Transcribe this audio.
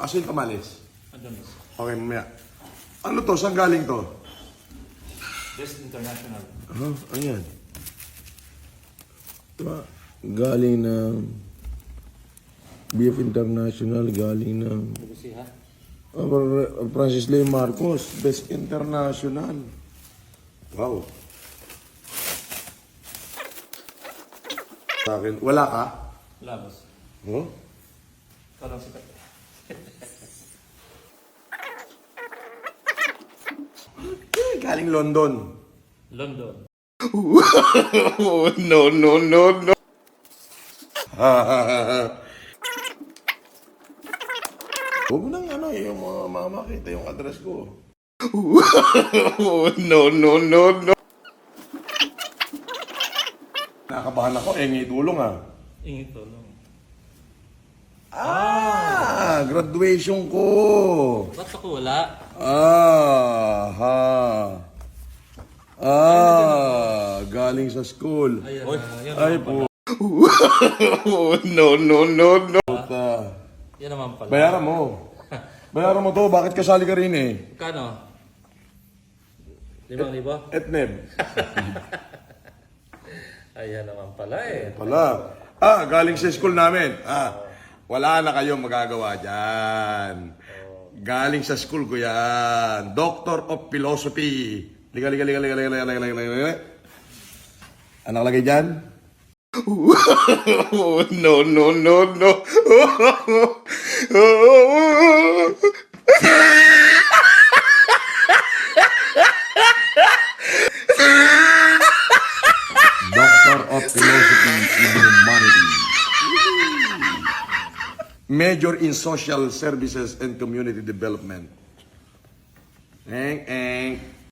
Aso yung kamalis? Andun boss. Okay, mamaya. Ano to? Saan galing to? Best International. Ayan. Diba? Galing ng BF International, galing ng Bukusiha. Francis Leo Marcos, Best International. Wow. Sa akin, wala ka? Wala boss. Oh? Ikaw lang sikat. Galing London. London. No. Huwag mo nang yung mga makita yung address ko. No. Nakabahan ako, ngay tulong Ingit tulong. Graduation ko. Ba't ako wala? Galing sa school. Ayan. Yan Ay naman po. No. Yan naman pala. Bayaran mo. Bayaran mo to, bakit kasali ka rin eh? Kano? 5,000? Etneb. Ayan naman pala eh. Pala. Galing sa school namin. Wala na kayong magagawa dyan. Galing sa school ko yan. Doctor of Philosophy. Liga. Ano nakalagay dyan? No. Doctor of Philosophy in Humanity. Major in Social Services and Community Development. Eng.